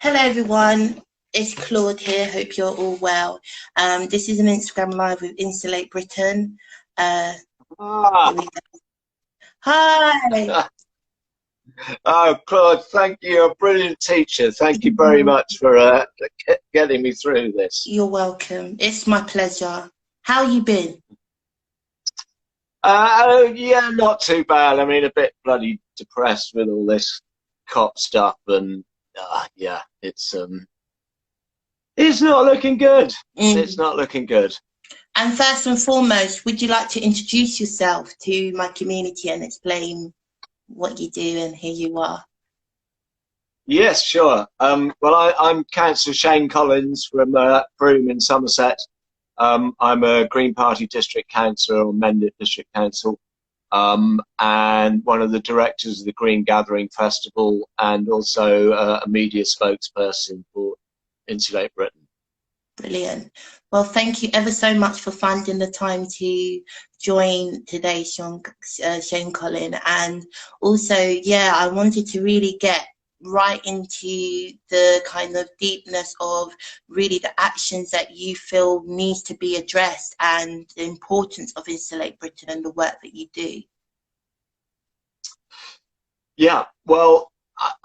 Hello everyone, it's Claude here, hope you're all well. This is an Instagram live with Insulate Britain. Here we go. Hi! Oh, Claude, thank you. You're a brilliant teacher. Thank you very much for getting me through this. You're welcome, it's my pleasure. How you been? Yeah, not too bad. I mean, a bit bloody depressed with all this cop stuff, and yeah, it's not looking good. It's not looking good. And first and foremost, would you like to introduce yourself to my community and explain what you do and who you are? Yes, sure. Well, I'm Councillor Shane Collins from Broome in Somerset. I'm a Green Party District Councillor on Mendip District Council, and one of the directors of the Green Gathering Festival, and also a media spokesperson for Insulate Britain. Brilliant. Well, thank you ever so much for finding the time to join today, Shane Collins. And also, yeah, I wanted to really get right into the kind of deepness of really the actions that you feel needs to be addressed and the importance of Insulate Britain and the work that you do. Yeah, well,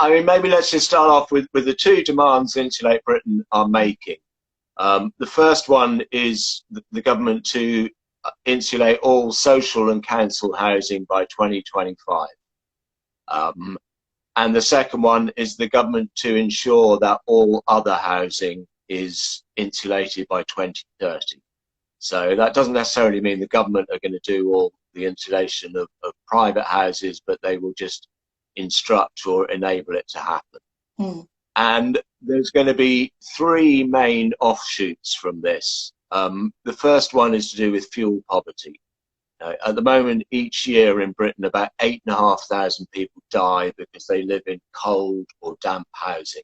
I mean, maybe let's just start off with the two demands Insulate Britain are making. The first one is the government to insulate all social and council housing by 2025. And the second one is the government to ensure that all other housing is insulated by 2030. So that doesn't necessarily mean the government are going to do all the insulation of private houses, but they will just instruct or enable it to happen. And there's going to be three main offshoots from this. The first one is to do with fuel poverty. At the moment, each year in Britain, about 8,500 people die because they live in cold or damp housing.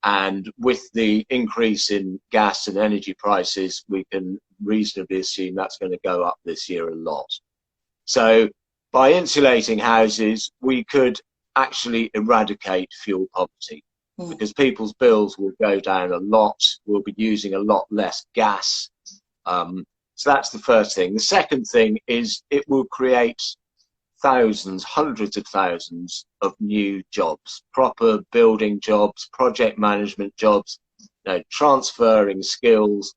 And with the increase in gas and energy prices, we can reasonably assume that's going to go up this year a lot. So by insulating houses, we could actually eradicate fuel poverty, because people's bills will go down a lot. We'll be using a lot less gas. So that's the first thing. The second thing is it will create thousands, hundreds of thousands of new jobs, proper building jobs, project management jobs, transferring skills.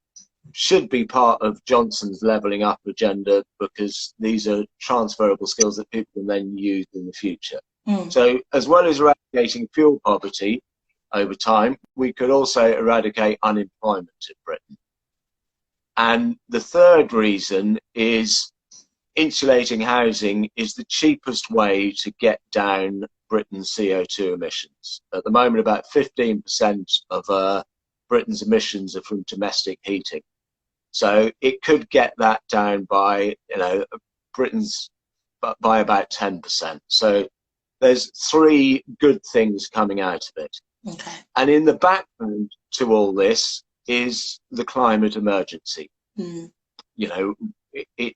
Should be part of Johnson's levelling up agenda, because these are transferable skills that people can then use in the future. So as well as eradicating fuel poverty over time, we could also eradicate unemployment in Britain. And the third reason is insulating housing is the cheapest way to get down Britain's CO2 emissions. At the moment, about 15% of Britain's emissions are from domestic heating. So it could get that down by, Britain's by about 10%. So there's three good things coming out of it. Okay. And in the background to all this is the climate emergency.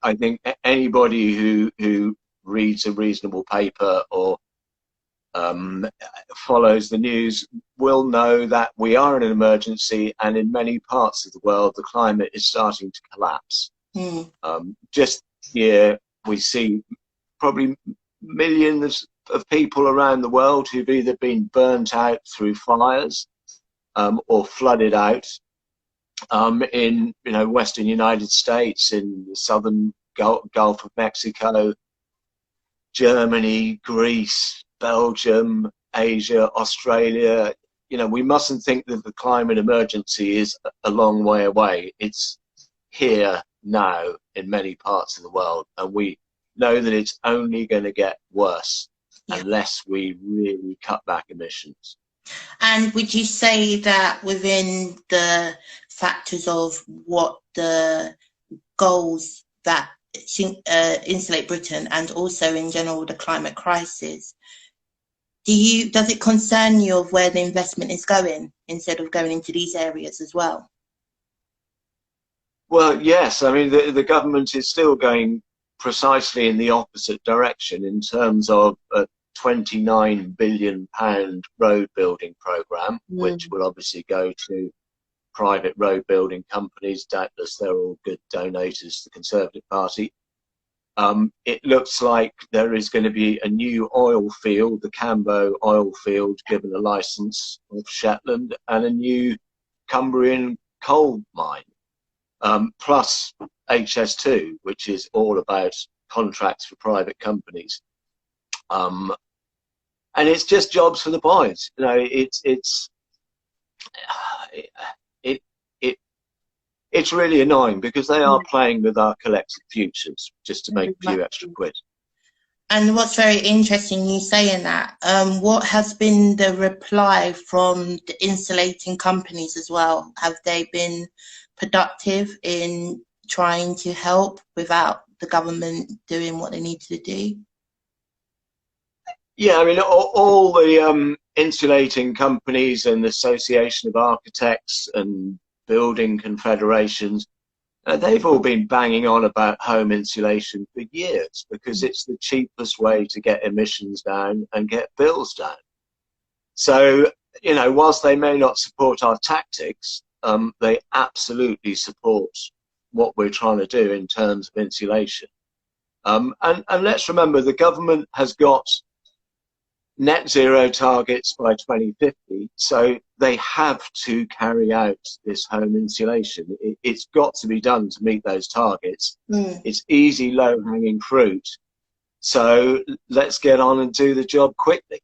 I think anybody who reads a reasonable paper or follows the news will know that we are in an emergency, and in many parts of the world the climate is starting to collapse. Just here we see probably millions of people around the world who've either been burnt out through fires or flooded out in western United States, in the southern Gulf of Mexico, Germany, Greece, Belgium, Asia, Australia. We mustn't think that the climate emergency is a long way away. It's here now in many parts of the world, and we know that it's only going to get worse unless we really cut back emissions. And would you say that within the factors of what the goals that Insulate Britain and also in general the climate crisis, does it concern you of where the investment is going instead of going into these areas as well? Well, yes. I mean, the government is still going precisely in the opposite direction in terms of £29 billion road building programme, which will obviously go to private road building companies. Doubtless they're all good donors to the Conservative Party. It looks like there is going to be a new oil field, the Cambo oil field, given a licence of Shetland, and a new Cumbrian coal mine, plus HS2, which is all about contracts for private companies. And it's just jobs for the boys. You know, it's really annoying because they are playing with our collective futures just to make a few extra quid. And what's very interesting, you saying that, what has been the reply from the insulating companies as well? Have they been productive in trying to help without the government doing what they need to do? Yeah, I mean, all the insulating companies and the Association of Architects and building confederations, they've all been banging on about home insulation for years because it's the cheapest way to get emissions down and get bills down. So, you know, whilst they may not support our tactics, they absolutely support what we're trying to do in terms of insulation. And let's remember, the government has got net zero targets by 2050, so they have to carry out this home insulation. It's got to be done to meet those targets. It's easy, low-hanging fruit, so let's get on and do the job quickly.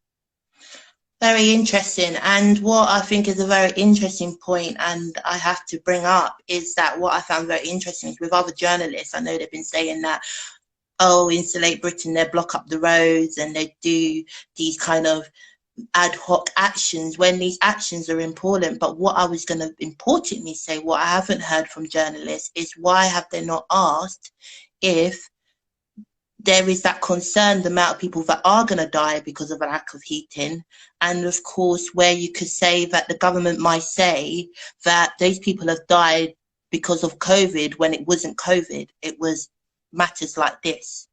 Very interesting. And what I think is a very interesting point, and I have to bring up, is that what I found very interesting is with other journalists, I know they've been saying that, oh, Insulate Britain, they block up the roads and they do these kind of ad hoc actions when these actions are important. But what I was going to importantly say, what I haven't heard from journalists, is why have they not asked if there is that concern, the amount of people that are going to die because of a lack of heating. And of course, where you could say that the government might say that those people have died because of COVID when it wasn't COVID, it was matters like this.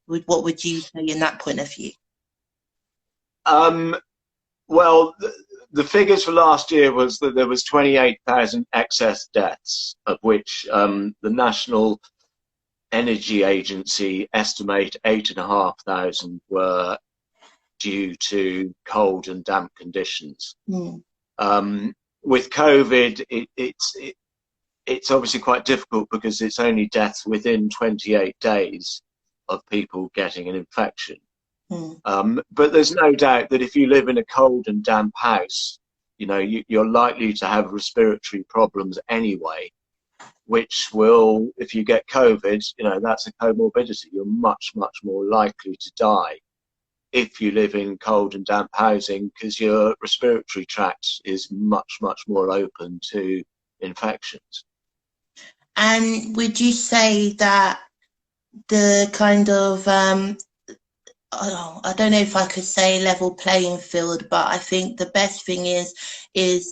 What would you say in that point of view? Well, the figures for last year was that there was 28,000 excess deaths, of which the National Energy Agency estimate 8,500 were due to cold and damp conditions. With COVID, it's obviously quite difficult because it's only deaths within 28 days of people getting an infection. But there's no doubt that if you live in a cold and damp house, you know, you're likely to have respiratory problems anyway, which will, if you get COVID, you know, that's a comorbidity. You're much, much more likely to die if you live in cold and damp housing because your respiratory tract is much, much more open to infections. And would you say that the kind of, I don't know if I could say level playing field, but I think the best thing is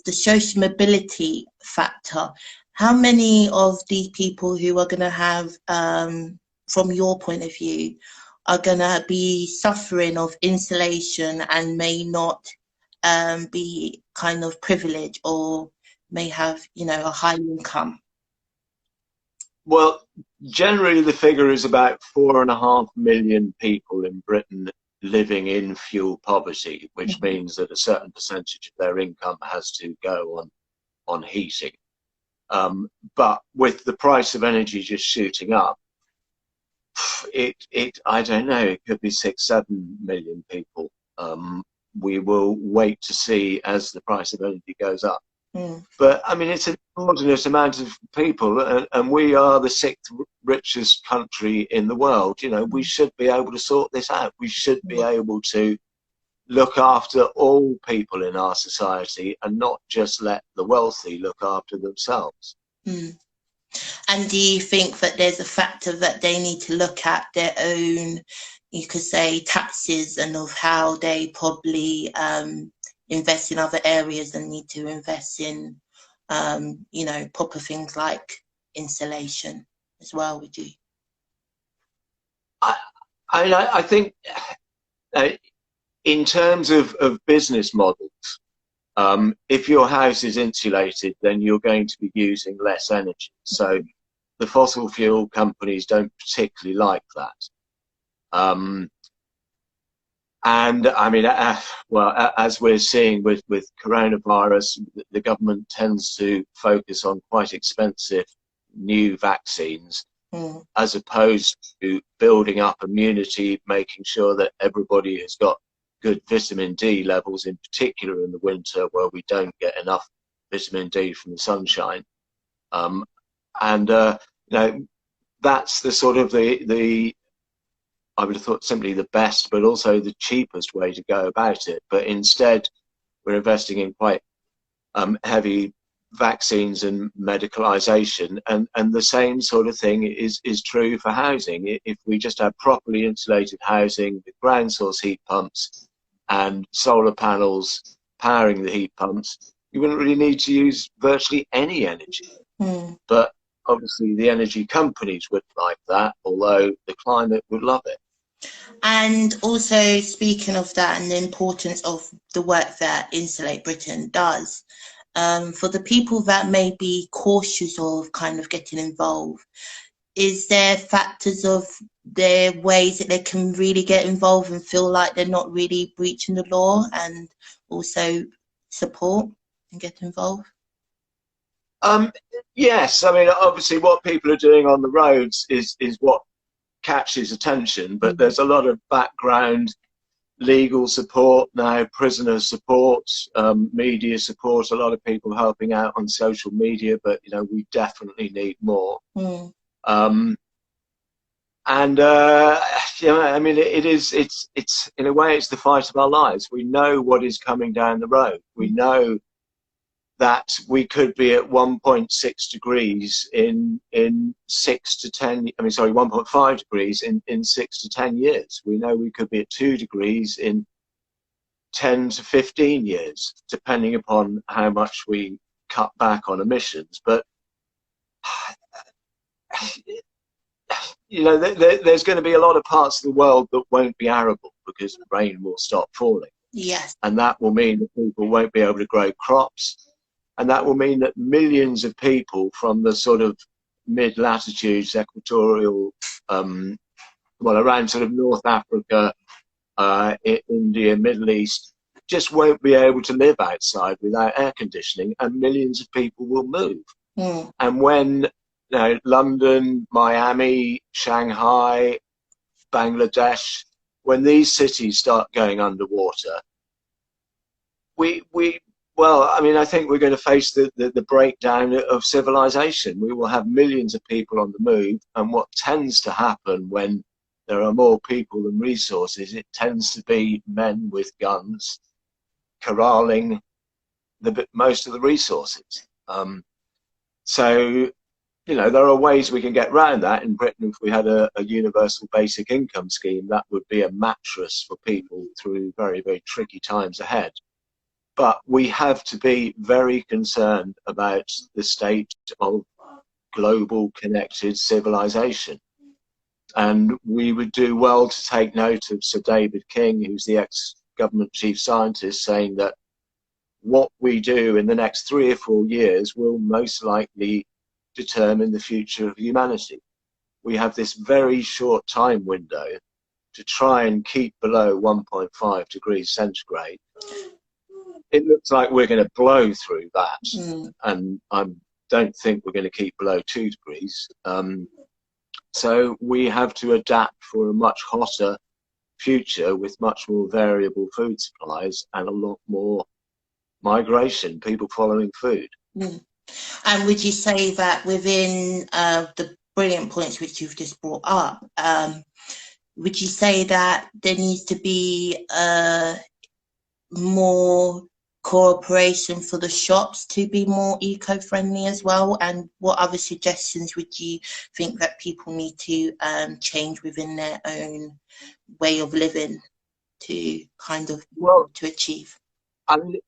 the social mobility factor. How many of these people who are going to have, from your point of view, are going to be suffering of insulation and may not be kind of privileged or may have, you know, a high income? Well, generally the figure is about 4.5 million people in Britain living in fuel poverty, which means that a certain percentage of their income has to go on heating. But with the price of energy just shooting up, I don't know, it could be 6-7 million people. We will wait to see as the price of energy goes up. But I mean, it's an inordinate amount of people, and we are the 6th richest country in the world. You know, we should be able to sort this out. We should be able to look after all people in our society and not just let the wealthy look after themselves. And do you think that there's a factor that they need to look at their own, you could say, taxes and of how they probably invest in other areas and need to invest in, you know, proper things like insulation as well, would you? I think in terms of business models, if your house is insulated, then you're going to be using less energy. So the fossil fuel companies don't particularly like that. And I mean, well, as we're seeing with coronavirus, the government tends to focus on quite expensive new vaccines, as opposed to building up immunity, making sure that everybody has got good vitamin D levels, in particular in the winter where we don't get enough vitamin D from the sunshine. And you know, that's the sort of the I would have thought simply the best, but also the cheapest way to go about it. But instead, we're investing in quite heavy vaccines and medicalisation, and the same sort of thing is true for housing. If we just had properly insulated housing with ground source heat pumps and solar panels powering the heat pumps, you wouldn't really need to use virtually any energy. But obviously the energy companies wouldn't like that, although the climate would love it. And also, speaking of that and the importance of the work that Insulate Britain does, for the people that may be cautious of kind of getting involved, is there factors of their ways that they can really get involved and feel like they're not really breaching the law, and also support and get involved? Yes, I mean, obviously what people are doing on the roads is what catches attention, but there's a lot of background legal support now, prisoner support, media support, a lot of people helping out on social media, but you know, we definitely need more. And you know, I mean, it's in a way, it's the fight of our lives. We know what is coming down the road. We know that we could be at 1.6 degrees in 6 to 10, I mean, sorry, 1.5 degrees in 6 to 10 years. We know we could be at 2 degrees in 10 to 15 years, depending upon how much we cut back on emissions. But, you know, there's going to be a lot of parts of the world that won't be arable because the rain will stop falling. Yes. And that will mean that people won't be able to grow crops. And that will mean that millions of people from the sort of mid-latitudes, equatorial, well, around sort of North Africa, India, Middle East, just won't be able to live outside without air conditioning, and millions of people will move. And when, you know, London, Miami, Shanghai, Bangladesh, when these cities start going underwater, well, I mean, I think we're going to face the breakdown of civilization. We will have millions of people on the move, and what tends to happen when there are more people than resources, it tends to be men with guns corralling most of the resources. So, you know, there are ways we can get around that. In Britain, if we had a universal basic income scheme, that would be a mattress for people through very, very tricky times ahead. But we have to be very concerned about the state of global connected civilization. And we would do well to take note of Sir David King, who's the ex-government chief scientist, saying that what we do in the next 3 or 4 years will most likely determine the future of humanity. We have this very short time window to try and keep below 1.5 degrees centigrade. It looks like we're going to blow through that, and I don't think we're going to keep below 2 degrees. So we have to adapt for a much hotter future with much more variable food supplies and a lot more migration, people following food. And would you say that within the brilliant points which you've just brought up, would you say that there needs to be more cooperation for the shops to be more eco-friendly as well? And what other suggestions would you think that people need to change within their own way of living to kind of to achieve? I mean,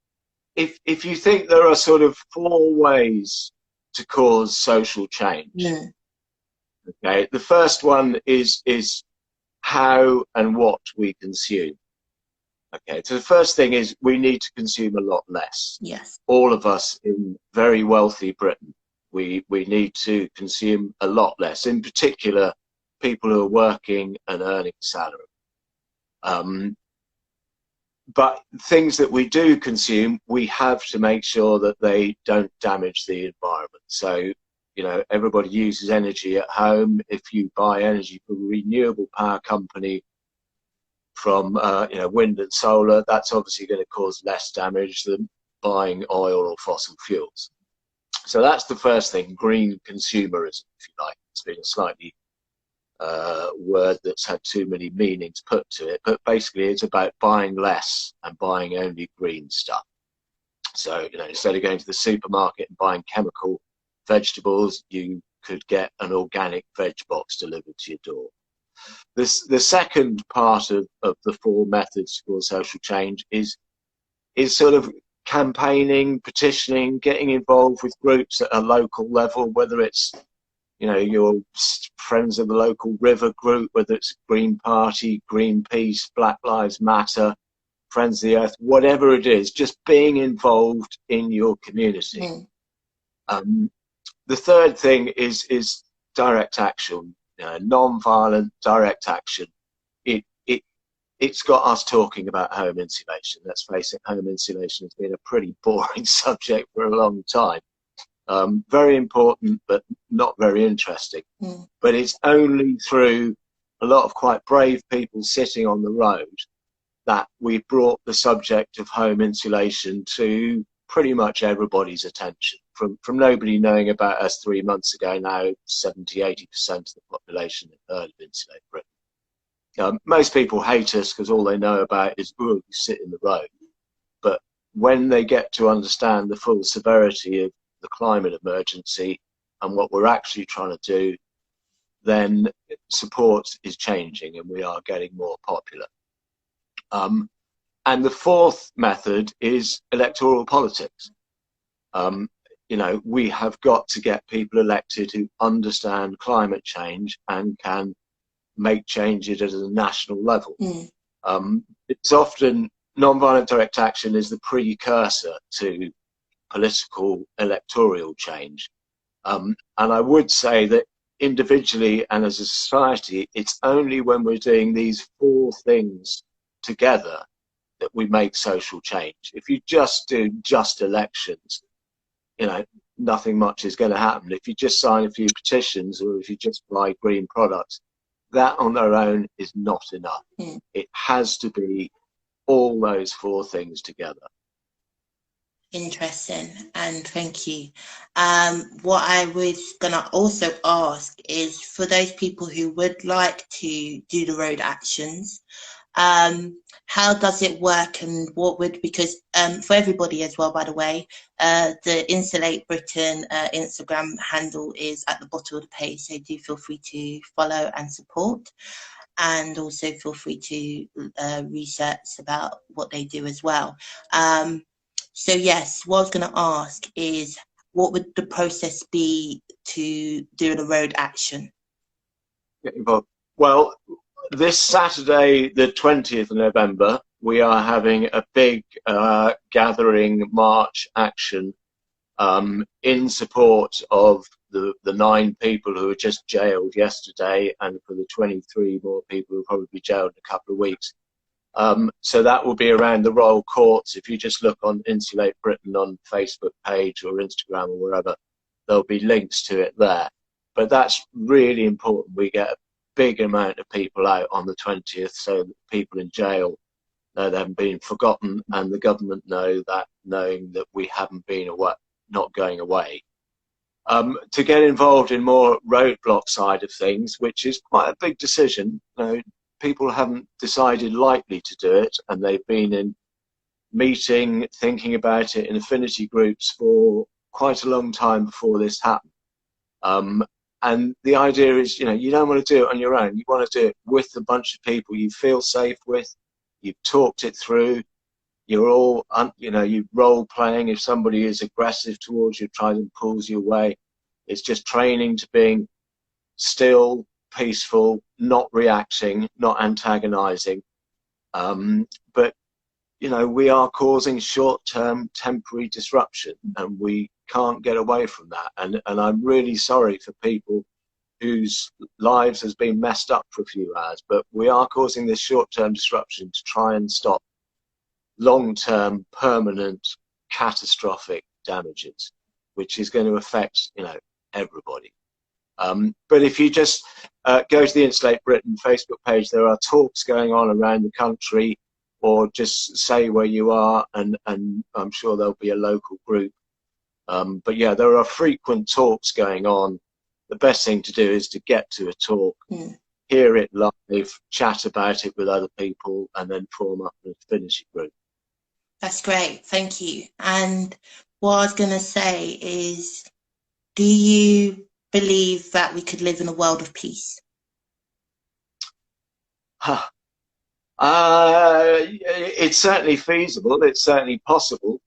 if you think there are sort of 4 ways to cause social change, okay, the first one is how and what we consume. Okay, so the first thing is we need to consume a lot less. Yes. All of us in very wealthy Britain, we need to consume a lot less. In particular, people who are working and earning salary. But things that we do consume, we have to make sure that they don't damage the environment. So, you know, everybody uses energy at home. If you buy energy from a renewable power company, from you know, wind and solar, that's obviously going to cause less damage than buying oil or fossil fuels. So that's the first thing, green consumerism, if you like. It's been a slightly word that's had too many meanings put to it, but basically it's about buying less and buying only green stuff. So, you know, instead of going to the supermarket and buying chemical vegetables, you could get an organic veg box delivered to your door. The second part of the 4 methods for social change is sort of campaigning, petitioning, getting involved with groups at a local level, whether it's, you know, your friends of the local river group, whether it's Green Party, Greenpeace, Black Lives Matter, Friends of the Earth, whatever it is, just being involved in your community. The third thing is direct action, non-violent direct action. It's got us talking about home insulation. Let's face it, home insulation has been a pretty boring subject for a long time. Very important, but not very interesting. But it's only through a lot of quite brave people sitting on the road that we brought the subject of home insulation to pretty much everybody's attention. From nobody knowing about us 3 months ago, now 70–80% of the population have heard of Insulate Britain. Most people hate us because all they know about is, oh, you sit in the road. But when they get to understand the full severity of the climate emergency and what we're actually trying to do, then support is changing and we are getting more popular. And the fourth method is electoral politics. You know, we have got to get people elected who understand climate change and can make changes at a national level. It's often non-violent direct action is the precursor to political electoral change. And I would say that individually and as a society, it's only when we're doing these 4 things together that we make social change. If you just do just elections, you know, nothing much is going to happen. If you just sign a few petitions or if you just buy green products, that on their own is not enough. It has to be all those 4 things together. Interesting, and thank you. What I was gonna also ask is for those people who would like to do the road actions, how does it work, and what would, because for everybody as well, by the way, the Insulate Britain Instagram handle is at the bottom of the page, so do feel free to follow and support, and also feel free to research about what they do as well. So yes, what I was going to ask is, what would the process be to do the road action? Well, this Saturday, the 20th of November, we are having a big gathering march action in support of the 9 people who were just jailed yesterday, and for the 23 more people who will probably be jailed in a couple of weeks. So that will be around the Royal Courts. If you just look on Insulate Britain on Facebook page or Instagram or wherever, there'll be links to it there. But that's really important. We get a big amount of people out on the 20th, so that people in jail know they haven't been forgotten, and the government know that, knowing that we haven't been away, not going away. To get involved in more roadblock side of things, which is quite a big decision. You know, people haven't decided lightly to do it, and they've been in meeting, thinking about it in affinity groups for quite a long time before this happened. And the idea is, you know, you don't want to do it on your own. You want to do it with a bunch of people you feel safe with. You've talked it through. You're all, you know, you role playing. If somebody is aggressive towards you, tries and pulls you away, it's just training to being still, peaceful, not reacting, not antagonizing. But you know, we are causing short-term temporary disruption, and we can't get away from that. And I'm really sorry for people whose lives has been messed up for a few hours, but we are causing this short-term disruption to try and stop long-term, permanent, catastrophic damages, which is going to affect, you know, everybody. But if you just go to the Insulate Britain Facebook page, there are talks going on around the country, or just say where you are, and I'm sure there'll be a local group. But yeah, there are frequent talks going on. The best thing to do is to get to a talk, hear it live, chat about it with other people, and then form up an affinity group. That's great, thank you. And what I was going to say is, do you believe that we could live in a world of peace? It's certainly feasible, it's certainly possible.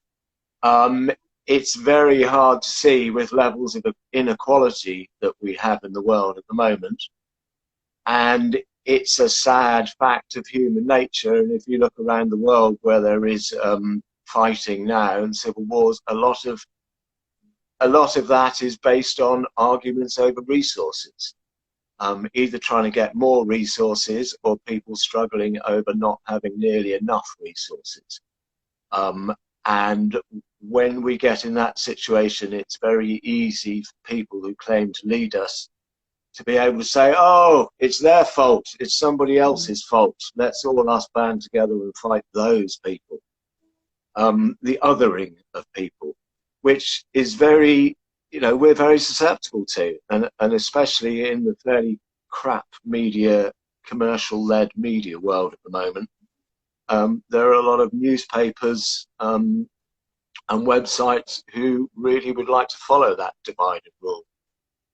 It's very hard to see with levels of inequality that we have in the world at the moment. And it's a sad fact of human nature. And if you look around the world where there is fighting now and civil wars, a lot of that is based on arguments over resources. Either trying to get more resources, or people struggling over not having nearly enough resources. And when we get in that situation, it's very easy for people who claim to lead us to be able to say, oh, it's their fault, it's somebody else's fault, let's all us band together and fight those people. The othering of people, which is very, you know, we're very susceptible to, and especially in the fairly crap media, commercial-led media world at the moment. There are a lot of newspapers and websites who really would like to follow that divide and rule.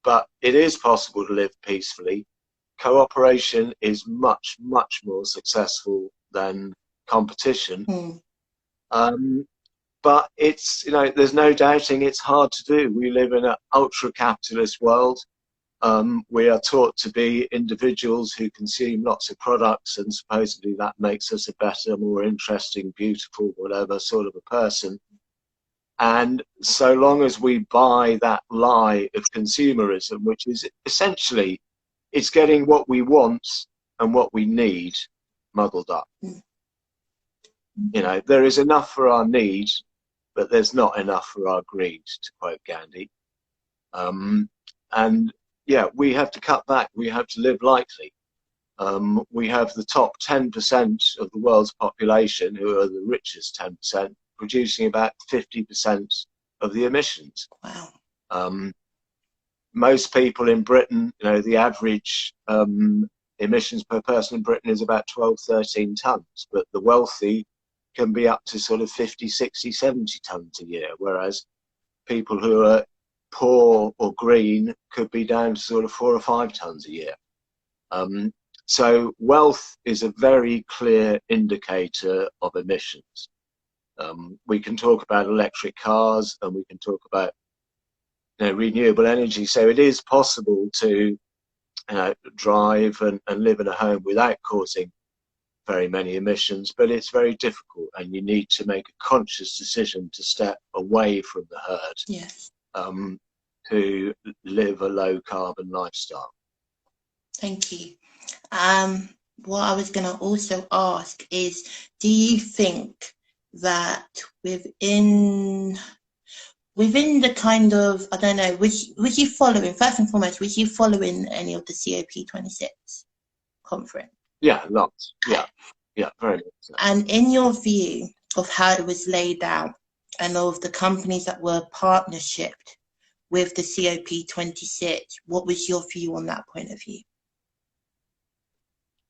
But it is possible to live peacefully. Cooperation is much, much more successful than competition. But it's, you know, there's no doubting it's hard to do. We live in an ultra-capitalist world. We are taught to be individuals who consume lots of products, and supposedly that makes us a better, more interesting, beautiful, whatever sort of a person. And so long as we buy that lie of consumerism, which is essentially, it's getting what we want and what we need muddled up. You know, there is enough for our need, but there's not enough for our greed, to quote Gandhi. And yeah, we have to cut back. We have to live lightly. We have the top 10% of the world's population, who are the richest 10%, producing about 50% of the emissions. Wow. Most people in Britain, you know, the average emissions per person in Britain is about 12, 13 tons, but the wealthy can be up to sort of 50, 60, 70 tons a year, whereas people who are poor or green could be down to sort of 4 or 5 tons a year. So wealth is a very clear indicator of emissions. We can talk about electric cars, and we can talk about, you know, renewable energy. So it is possible to, you know, drive and live in a home without causing very many emissions, but it's very difficult, and you need to make a conscious decision to step away from the herd. Yes. To live a low carbon lifestyle. Thank you. What I was going to also ask is, do you think that within the kind of, I don't know, was you following, first and foremost, was you following any of the COP26 conference? Yeah, lots. Yeah, very much so. And in your view of how it was laid out, and of the companies that were partnershiped with the COP26, what was your view on that point of view?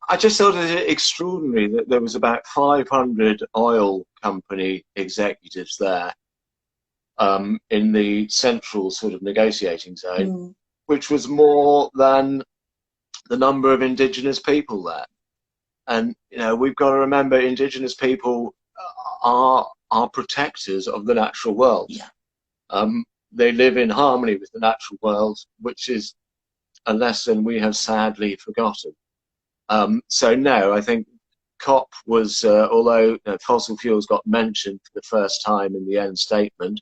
I just thought it extraordinary that there was about 500 oil company executives there in the central sort of negotiating zone, which was more than the number of indigenous people there. And, you know, we've got to remember, indigenous people are protectors of the natural world. Yeah. They live in harmony with the natural world, which is a lesson we have sadly forgotten. So no, I think COP was, although fossil fuels got mentioned for the first time in the end statement,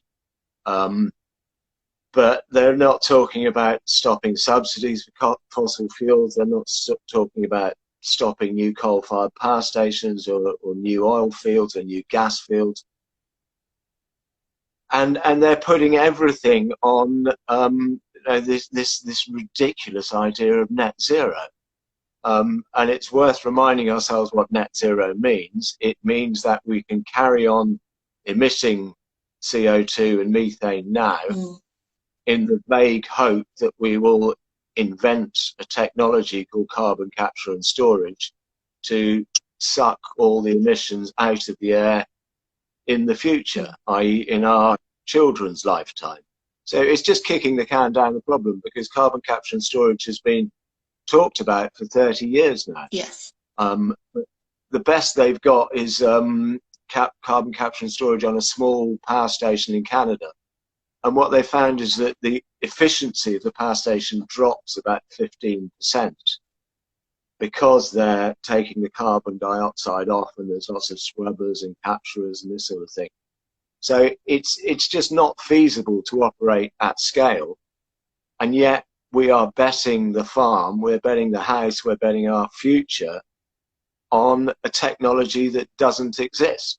but they're not talking about stopping subsidies for fossil fuels. They're not talking about stopping new coal-fired power stations or new oil fields or new gas fields. And they're putting everything on this ridiculous idea of net zero. And it's worth reminding ourselves what net zero means. It means that we can carry on emitting CO2 and methane now in the vague hope that we will invent a technology called carbon capture and storage to suck all the emissions out of the air in the future, i.e. in our children's lifetime. So it's just kicking the can down the problem, because carbon capture and storage has been talked about for 30 years now. Yes. The best they've got is carbon capture and storage on a small power station in Canada. And what they found is that the efficiency of the power station drops about 15% because they're taking the carbon dioxide off, and there's lots of scrubbers and capturers and this sort of thing. So it's just not feasible to operate at scale. And yet we are betting the farm, we're betting the house, we're betting our future on a technology that doesn't exist.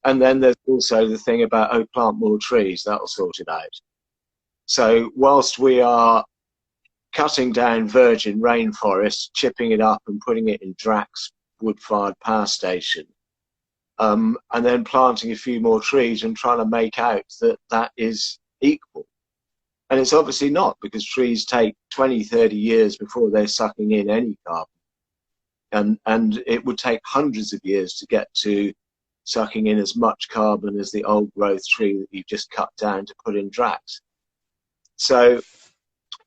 And then there's also the thing about, oh, plant more trees, that'll sort it out. So whilst we are cutting down virgin rainforest, chipping it up and putting it in Drax wood-fired power station, and then planting a few more trees and trying to make out that that is equal. And it's obviously not, because trees take 20, 30 years before they're sucking in any carbon. And it would take hundreds of years to get to sucking in as much carbon as the old growth tree that you just cut down to put in Drax. So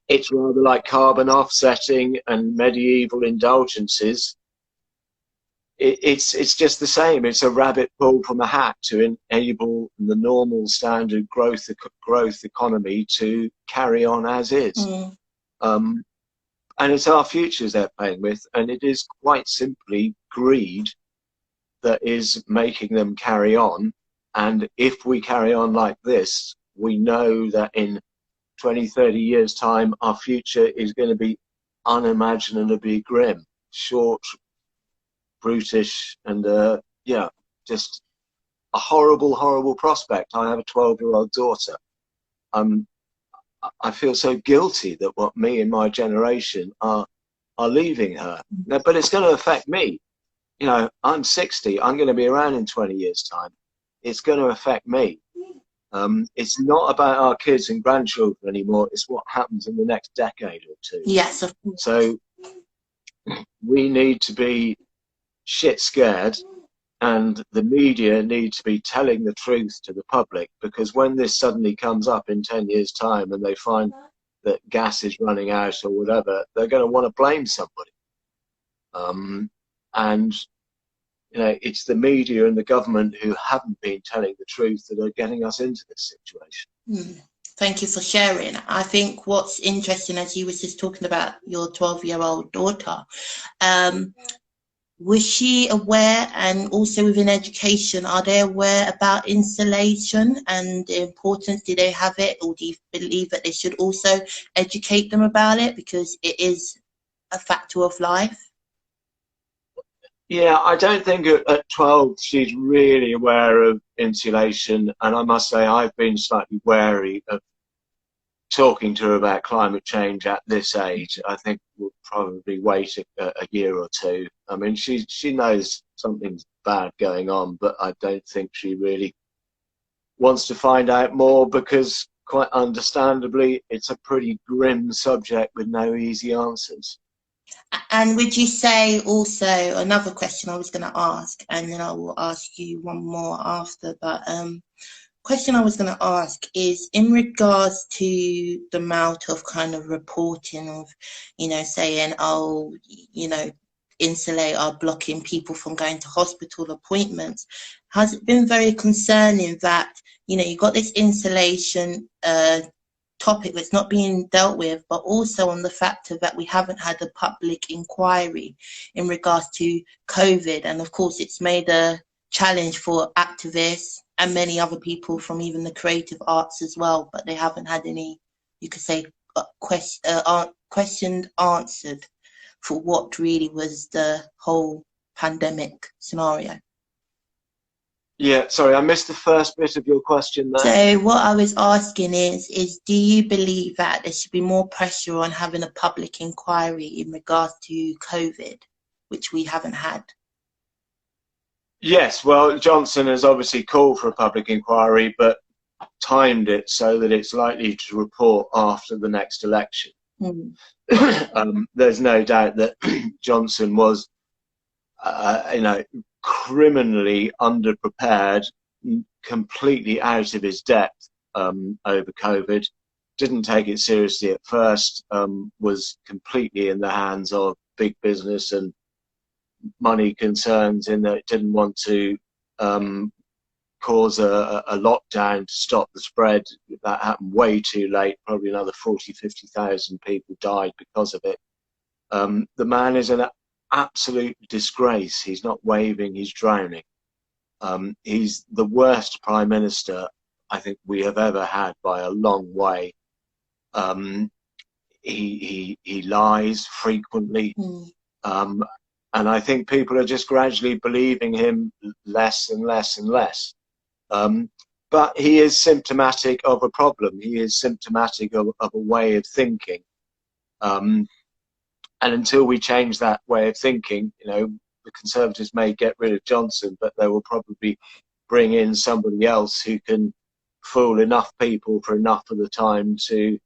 it's rather like carbon offsetting and medieval indulgences. It's just the same. It's a rabbit pulled from a hat to enable the normal standard growth economy to carry on as is. And it's our futures they're playing with, and it is quite simply greed that is making them carry on. And if we carry on like this, we know that in 20, 30 years' time, our future is going to be unimaginably grim, short, brutish, and yeah, just a horrible, horrible prospect. I have a 12-year-old daughter. I feel so guilty that what me and my generation are leaving her. But it's going to affect me. You know, I'm 60. I'm going to be around in 20 years' time. It's going to affect me. It's not about our kids and grandchildren anymore. It's what happens in the next decade or two. Yes, of course. So we need to be shit scared, and the media need to be telling the truth to the public, because when this suddenly comes up in 10 years' time and they find that gas is running out or whatever, they're going to want to blame somebody. And you know, it's the media and the government who haven't been telling the truth that are getting us into this situation. Thank you for sharing. I think what's interesting, as you was just talking about your 12-year-old daughter, was she aware, and also within education, are they aware about insulation and the importance? Do they have it, or do you believe that they should also educate them about it, because it is a factor of life? Yeah, I don't think at 12 she's really aware of insulation, and I must say I've been slightly wary of talking to her about climate change at this age. I think we'll probably wait a year or two. I mean, she knows something's bad going on, but I don't think she really wants to find out more, because quite understandably it's a pretty grim subject with no easy answers. And would you say also, another question I was going to ask, and then I will ask you one more after, but question I was going to ask is in regards to the amount of kind of reporting of, you know, saying, oh, you know, Insulate are blocking people from going to hospital appointments. Has it been very concerning that, you know, you got this insulation topic that's not being dealt with, but also on the factor that we haven't had a public inquiry in regards to COVID. And of course, it's made a challenge for activists and many other people from even the creative arts as well, but they haven't had any, you could say, questioned answered for what really was the whole pandemic scenario. Yeah, sorry, I missed the first bit of your question there. So what I was asking is do you believe that there should be more pressure on having a public inquiry in regards to COVID, which we haven't had? Yes, well, Johnson has obviously called for a public inquiry, but timed it so that it's likely to report after the next election. There's no doubt that Johnson was, criminally underprepared, completely out of his depth over COVID. Didn't take it seriously at first, was completely in the hands of big business and money concerns, in that it didn't want to cause a lockdown to stop the spread. That happened way too late. Probably another 40, 50,000 people died because of it. The man is an absolute disgrace. He's not waving, he's drowning. He's the worst prime minister I think we have ever had by a long way. He lies frequently. And I think people are just gradually believing him less and less and less. But he is symptomatic of a problem. He is symptomatic of a way of thinking. And until we change that way of thinking, the Conservatives may get rid of Johnson, but they will probably bring in somebody else who can fool enough people for enough of the time to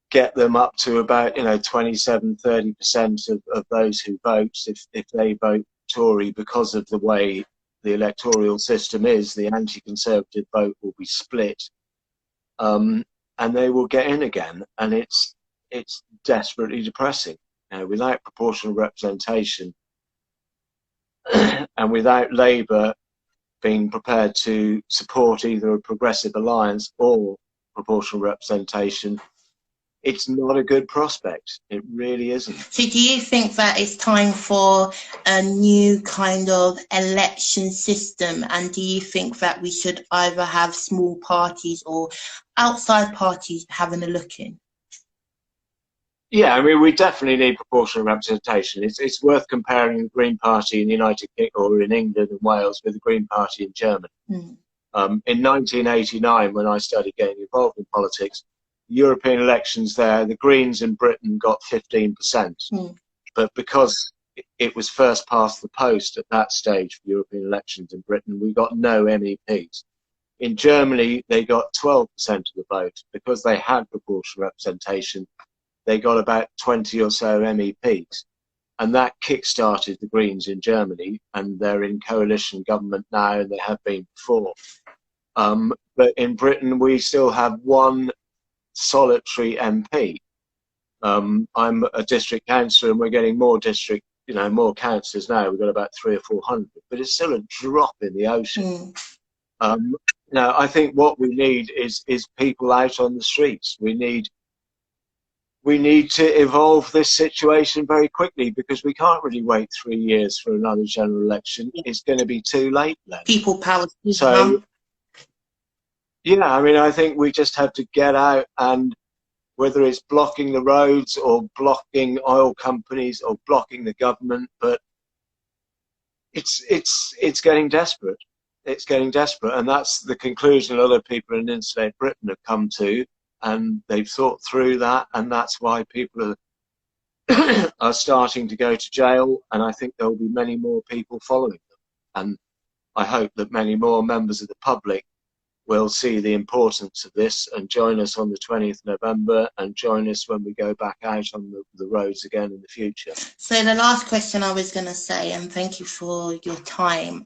get them up to about 27-30% of those who vote. If they vote Tory, because of the way the electoral system is, the anti-Conservative vote will be split, and they will get in again. And it's desperately depressing. Without proportional representation and without Labour being prepared to support either a progressive alliance or proportional representation, it's not a good prospect. It really isn't. So do you think that it's time for a new kind of election system? And do you think that we should either have small parties or outside parties having a look in? Yeah, I mean, we definitely need proportional representation. It's worth comparing the Green Party in the United Kingdom or in England and Wales with the Green Party in Germany. In 1989, when I started getting involved in politics, European elections there, the Greens in Britain got 15%. But because it was first past the post at that stage for European elections in Britain, we got no MEPs. In Germany, they got 12% of the vote. Because they had proportional representation, they got about 20 or so MEPs. And that kick-started the Greens in Germany, and they're in coalition government now, and they have been before. But in Britain, we still have one solitary MP. I'm a district councillor, and we're getting more more councillors now. We've got about 300 or 400, but it's still a drop in the ocean. I think what we need is people out on the streets. We need to evolve this situation very quickly, because we can't really wait 3 years for another general election. It's going to be too late then. People power. So, yeah, I mean, I think we just have to get out, and whether it's blocking the roads or blocking oil companies or blocking the government, but it's getting desperate. It's getting desperate, and that's the conclusion a lot of people in Insulate Britain have come to, and they've thought through that, and that's why people are starting to go to jail, and I think there will be many more people following them. And I hope that many more members of the public will see the importance of this and join us on the 20th of November, and join us when we go back out on the roads again in the future. So the last question I was going to say, and thank you for your time,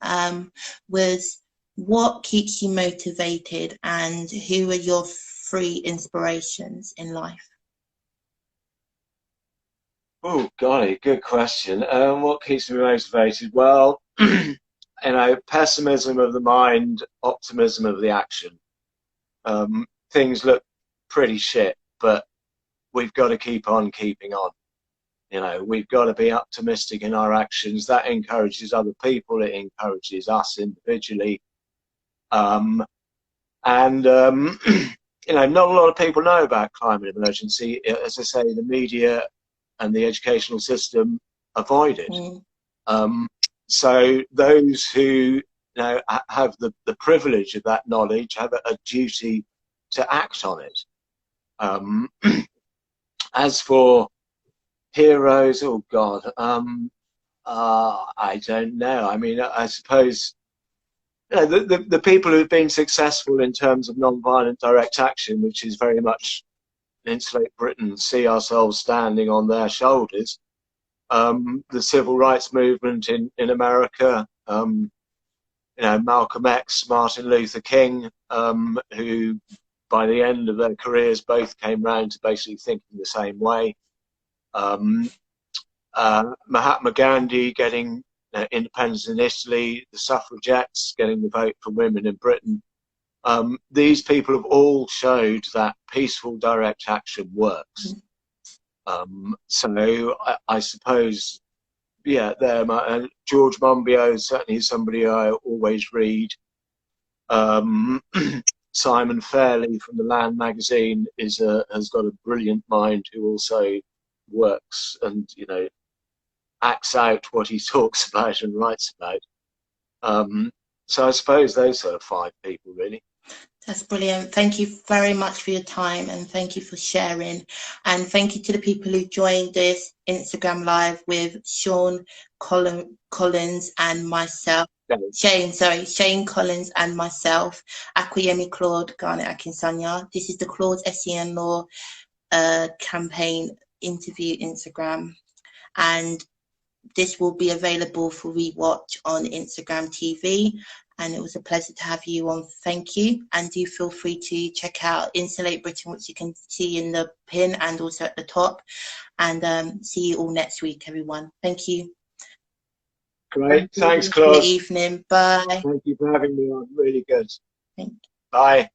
was what keeps you motivated, and who are your 3 inspirations in life? Oh, golly, good question. What keeps me motivated? Well, pessimism of the mind, optimism of the action. Things look pretty shit, but we've got to keep on keeping on. You know, we've got to be optimistic in our actions. That encourages other people. It encourages us individually. You know, not a lot of people know about climate emergency. As I say, the media and the educational system avoid it. So those who, you know, have the privilege of that knowledge have a duty to act on it. As for heroes, oh God, I don't know. I mean, I suppose, you know, the people who've been successful in terms of non-violent direct action, which is very much Insulate Britain, see ourselves standing on their shoulders. The civil rights movement in America, you know, Malcolm X, Martin Luther King, who by the end of their careers both came round to basically thinking the same way. Mahatma Gandhi getting independence in Italy, the suffragettes getting the vote for women in Britain. These people have all showed that peaceful direct action works. So I suppose, yeah, George Monbiot is certainly somebody I always read. Simon Fairley from the Land magazine has got a brilliant mind, who also works and, you know, acts out what he talks about and writes about. So I suppose those are 5 people, really. That's brilliant. Thank you very much for your time, and thank you for sharing. And thank you to the people who joined this Instagram live with Sean Collins and myself. Shane Collins and myself, Aquayemi-Claude, Garnet Akinsanya. This is the Claudes SEN Law campaign interview Instagram, and this will be available for rewatch on Instagram TV. And it was a pleasure to have you on. Thank you. And do feel free to check out Insulate Britain, which you can see in the pin and also at the top. And see you all next week, everyone. Thank you. Great. Thanks, Claude. Good evening. Bye. Thank you for having me on. Really good. Thank you. Bye.